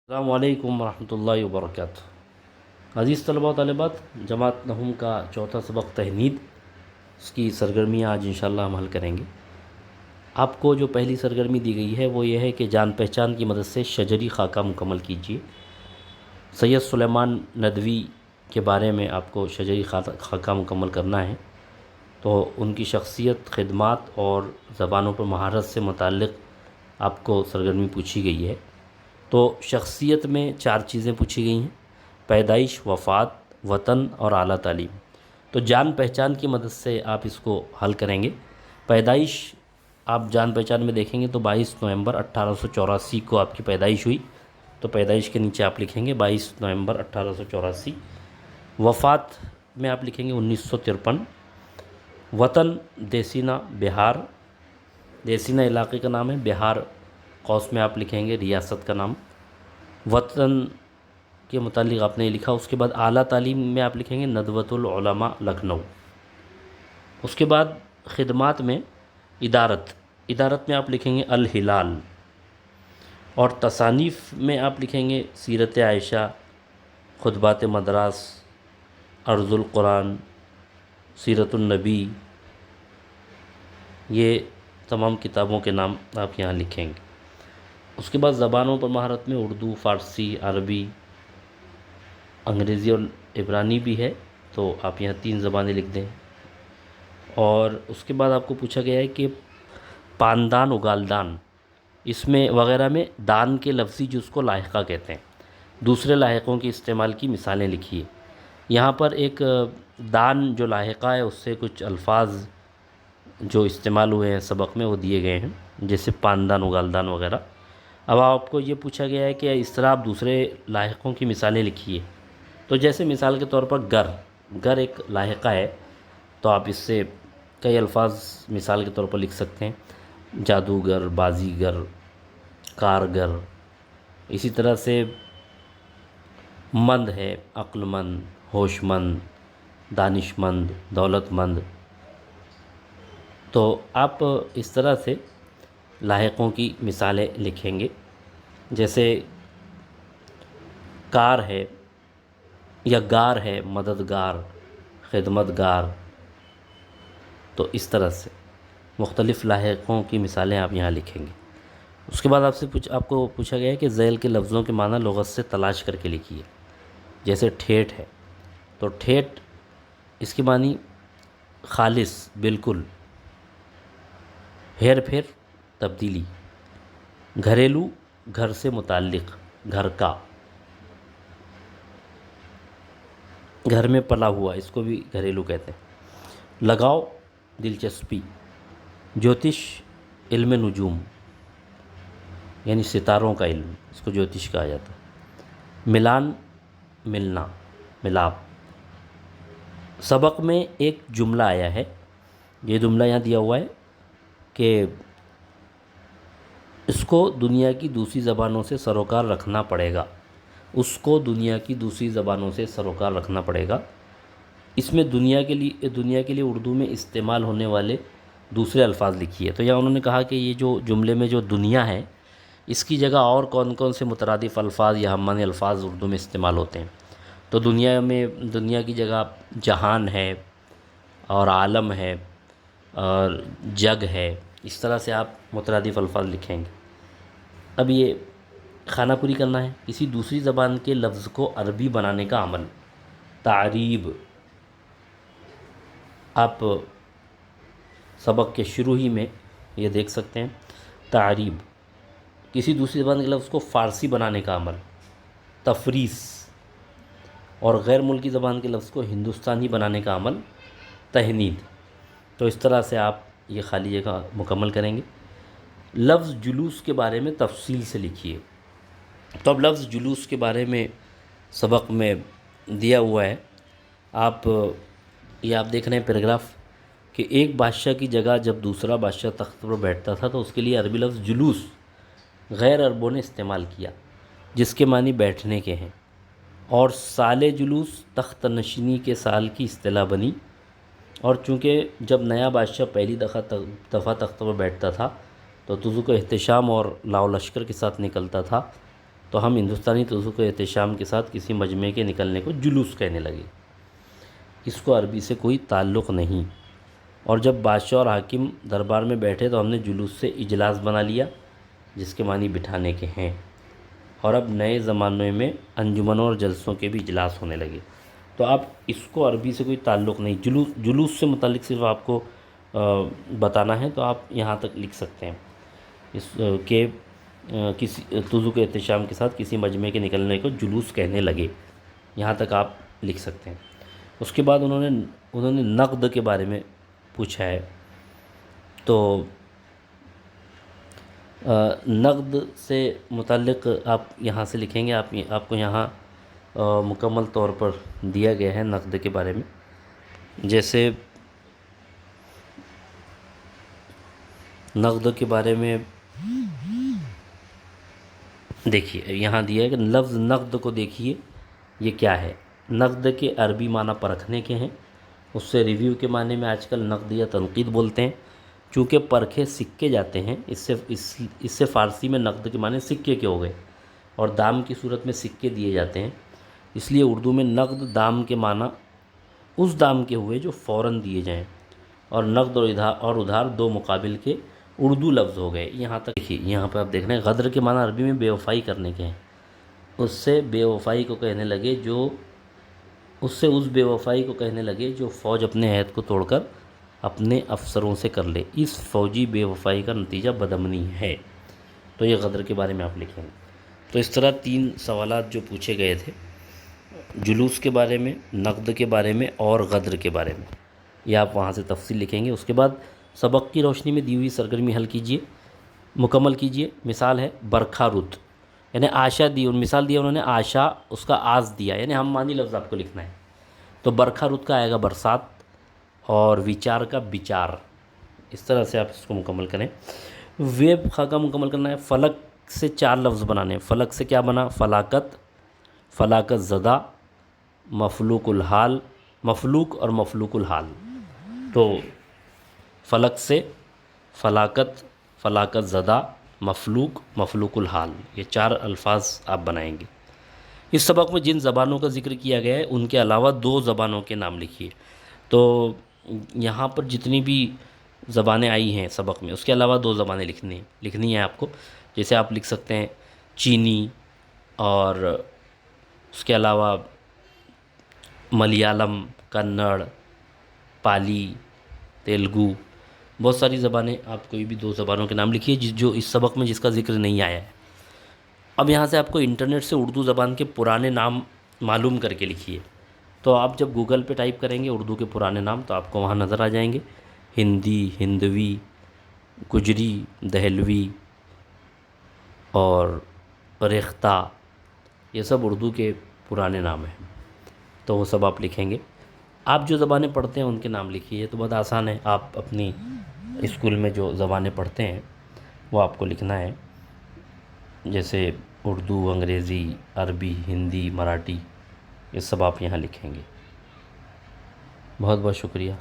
السلام علیکم ورحمۃ اللہ وبرکاتہ۔ عزیز طلباء و طالبات، جماعت نہم کا چوتھا سبق تہنید، اس کی سرگرمیاں آج انشاءاللہ ہم حل کریں گے۔ آپ کو جو پہلی سرگرمی دی گئی ہے وہ یہ ہے کہ جان پہچان کی مدد سے شجری خاکہ مکمل کیجیے۔ سید سلیمان ندوی کے بارے میں آپ کو شجری خاکہ مکمل کرنا ہے، تو ان کی شخصیت، خدمات اور زبانوں پر مہارت سے متعلق آپ کو سرگرمی پوچھی گئی ہے۔ تو شخصیت میں 4 چیزیں پوچھی گئی ہیں: پیدائش، وفات، وطن اور اعلیٰ تعلیم۔ تو جان پہچان کی مدد سے آپ اس کو حل کریں گے۔ پیدائش آپ جان پہچان میں دیکھیں گے تو 22 نومبر 1884 کو آپ کی پیدائش ہوئی، تو پیدائش کے نیچے آپ لکھیں گے 22 نومبر 1884۔ وفات میں آپ لکھیں گے 1953۔ وطن دیسینا بہار، دیسینا علاقے کا نام ہے، بہار قوس میں آپ لکھیں گے ریاست کا نام۔ وطن کے متعلق آپ نے یہ لکھا۔ اس کے بعد اعلیٰ تعلیم میں آپ لکھیں گے ندوۃ العلماء لکھنؤ۔ اس کے بعد خدمات میں ادارت میں آپ لکھیں گے الہلال، اور تصانیف میں آپ لکھیں گے سیرت عائشہ، خطبات مدراس، ارض القرآن، سیرت النبی، یہ تمام کتابوں کے نام آپ یہاں لکھیں گے۔ اس کے بعد زبانوں پر مہارت میں اردو، فارسی، عربی، انگریزی اور عبرانی بھی ہے، تو آپ یہاں 3 زبانیں لکھ دیں۔ اور اس کے بعد آپ کو پوچھا گیا ہے کہ پاندان اگالدان، اس میں وغیرہ میں دان کے لفظی جز کو لاحقہ کہتے ہیں، دوسرے لاحقوں کے استعمال کی مثالیں لکھیے۔ یہاں پر ایک دان جو لاحقہ ہے اس سے کچھ الفاظ جو استعمال ہوئے ہیں سبق میں وہ دیے گئے ہیں، جیسے پاندان اگالدان وغیرہ۔ اب آپ کو یہ پوچھا گیا ہے کہ اس طرح آپ دوسرے لاحقوں کی مثالیں لکھیے، تو جیسے مثال کے طور پر گر ایک لاحقہ ہے، تو آپ اس سے کئی الفاظ مثال کے طور پر لکھ سکتے ہیں: جادوگر، بازیگر، کارگر۔ اسی طرح سے مند ہے عقل مند، ہوش مند، دانش مند، دولت مند۔ تو آپ اس طرح سے لاحقوں کی مثالیں لکھیں گے، جیسے کار ہے یا گار ہے، مددگار، خدمتگار۔ تو اس طرح سے مختلف لاحقوں کی مثالیں آپ یہاں لکھیں گے۔ اس کے بعد آپ کو پوچھا گیا ہے کہ ذیل کے لفظوں کے معنی لغت سے تلاش کر کے لکھیے۔ جیسے ٹھیٹھ ہے، تو ٹھیٹھ اس کی معنی خالص، بالکل، ہیر پھیر، تبدیلی۔ گھریلو، گھر سے متعلق، گھر کا، گھر میں پلا ہوا، اس کو بھی گھریلو کہتے ہیں۔ لگاؤ، دلچسپی۔ جوتش، علم نجوم، یعنی ستاروں کا علم، اس کو جوتش کہا جاتا ہے۔ ملان، ملنا، ملاپ۔ سبق میں ایک جملہ آیا ہے، یہ جملہ یہاں دیا ہوا ہے کہ اس کو دنیا کی دوسری زبانوں سے سروکار رکھنا پڑے گا، اس کو دنیا کی دوسری زبانوں سے سروکار رکھنا پڑے گا۔ اس میں دنیا کے لیے اردو میں استعمال ہونے والے دوسرے الفاظ لکھیے۔ تو یہاں انہوں نے کہا کہ یہ جو جملے میں جو دنیا ہے، اس کی جگہ اور کون کون سے مترادف الفاظ یا ہم معنی الفاظ اردو میں استعمال ہوتے ہیں۔ تو دنیا کی جگہ جہان ہے، اور عالم ہے، اور جگ ہے، اس طرح سے آپ مترادف الفاظ لکھیں گے۔ اب یہ خانہ پوری کرنا ہے۔ کسی دوسری زبان کے لفظ کو عربی بنانے کا عمل، تعریب۔ آپ سبق کے شروع ہی میں یہ دیکھ سکتے ہیں، تعریب۔ کسی دوسری زبان کے لفظ کو فارسی بنانے کا عمل، تفریس۔ اور غیر ملکی زبان کے لفظ کو ہندوستانی بنانے کا عمل، تہنید۔ تو اس طرح سے آپ یہ خالی جگہ مکمل کریں گے۔ لفظ جلوس کے بارے میں تفصیل سے لکھیے۔ تو اب لفظ جلوس کے بارے میں سبق میں دیا ہوا ہے، آپ دیکھ رہے ہیں پیراگراف، کہ ایک بادشاہ کی جگہ جب دوسرا بادشاہ تخت پر بیٹھتا تھا تو اس کے لیے عربی لفظ جلوس غیر عربوں نے استعمال کیا، جس کے معنی بیٹھنے کے ہیں، اور سال جلوس تخت نشینی کے سال کی اصطلاح بنی۔ اور چونکہ جب نیا بادشاہ پہلی دفعہ تخت پر بیٹھتا تھا تو تزوک و احتشام اور لاؤ لشکر کے ساتھ نکلتا تھا، تو ہم ہندوستانی طرزوں کے احتشام کے ساتھ کسی مجمع کے نکلنے کو جلوس کہنے لگے۔ اس کو عربی سے کوئی تعلق نہیں، اور جب بادشاہ اور حاکم دربار میں بیٹھے تو ہم نے جلوس سے اجلاس بنا لیا، جس کے معنی بٹھانے کے ہیں، اور اب نئے زمانے میں انجمنوں اور جلسوں کے بھی اجلاس ہونے لگے۔ تو آپ اس کو عربی سے کوئی تعلق نہیں، جلوس سے متعلق صرف آپ کو بتانا ہے، تو آپ یہاں تک لکھ سکتے ہیں اس کہ کسی طزو کے احتشام کے ساتھ کسی مجمع کے نکلنے کو جلوس کہنے لگے، یہاں تک آپ لکھ سکتے ہیں۔ اس کے بعد انہوں نے نقد کے بارے میں پوچھا ہے، تو نقد سے متعلق آپ یہاں سے لکھیں گے، آپ کو یہاں مکمل طور پر دیا گیا ہے نقد کے بارے میں۔ جیسے نقد کے بارے میں دیکھیے یہاں دیا ہے کہ لفظ نقد کو دیکھیے یہ کیا ہے۔ نقد کے عربی معنی پرکھنے کے ہیں، اس سے ریویو کے معنی میں آج کل نقد یا تنقید بولتے ہیں۔ چونکہ پرکھے سکے جاتے ہیں، اس سے فارسی میں نقد کے معنی سکے کے ہو گئے، اور دام کی صورت میں سکے دیے جاتے ہیں، اس لیے اردو میں نقد دام کے معنی اس دام کے ہوئے جو فوراً دیے جائیں، اور نقد اور ادھار دو مقابل کے اردو لفظ ہو گئے۔ یہاں تک دیکھیے، یہاں پہ آپ دیکھ رہے ہیں غدر کے معنی عربی میں بے وفائی کرنے کے ہیں، اس سے بے وفائی کو کہنے لگے اس بے وفائی کو کہنے لگے جو فوج اپنے عہد کو توڑ کر اپنے افسروں سے کر لے، اس فوجی بے وفائی کا نتیجہ بدامنی ہے۔ تو یہ غدر کے بارے میں آپ لکھیں گے۔ تو اس طرح 3 سوالات جو پوچھے گئے تھے، جلوس کے بارے میں، نقد کے بارے میں اور غدر کے بارے میں، یہ آپ وہاں سے تفصیل لکھیں گے۔ اس کے بعد سبق کی روشنی میں دی ہوئی سرگرمی حل کیجیے، مکمل کیجیے۔ مثال ہے برکھا رت، یعنی آشا دی، مثال دیا انہوں نے آشا، اس کا آز دیا، یعنی ہم معنی لفظ آپ کو لکھنا ہے۔ تو برکھا رت کا آئے گا برسات، اور وچار کا بچار، اس طرح سے آپ اس کو مکمل کریں۔ ویب خاکہ مکمل کرنا ہے۔ فلک سے 4 لفظ بنانے ہیں۔ فلک سے کیا بنا؟ فلاکت، فلاکت زدہ، مفلوق الحال، مفلوق اور مفلوق الحال۔ تو فلک سے فلاکت، فلاکت زدہ، مفلوق، مفلوق الحال، یہ 4 الفاظ آپ بنائیں گے۔ اس سبق میں جن زبانوں کا ذکر کیا گیا ہے ان کے علاوہ 2 زبانوں کے نام لکھیے۔ تو یہاں پر جتنی بھی زبانیں آئی ہیں سبق میں، اس کے علاوہ 2 زبانیں لکھنی ہیں آپ کو۔ جیسے آپ لکھ سکتے ہیں چینی، اور اس کے علاوہ ملیالم، کنڑ، پالی، تیلگو، بہت ساری زبانیں، آپ کوئی بھی 2 زبانوں کے نام لکھیے جو اس سبق میں جس کا ذکر نہیں آیا ہے۔ اب یہاں سے آپ کو انٹرنیٹ سے اردو زبان کے پرانے نام معلوم کر کے لکھیے۔ تو آپ جب گوگل پہ ٹائپ کریں گے اردو کے پرانے نام، تو آپ کو وہاں نظر آ جائیں گے، ہندی، ہندوی، گجری، دہلوی اور ریختہ، یہ سب اردو کے پرانے نام ہیں، تو وہ سب آپ لکھیں گے۔ آپ جو زبانیں پڑھتے ہیں ان کے نام لکھیے، تو بہت آسان ہے، آپ اپنی اسکول میں جو زبانیں پڑھتے ہیں وہ آپ کو لکھنا ہے، جیسے اردو، انگریزی، عربی، ہندی، مراٹھی، یہ سب آپ یہاں لکھیں گے۔ بہت بہت شکریہ۔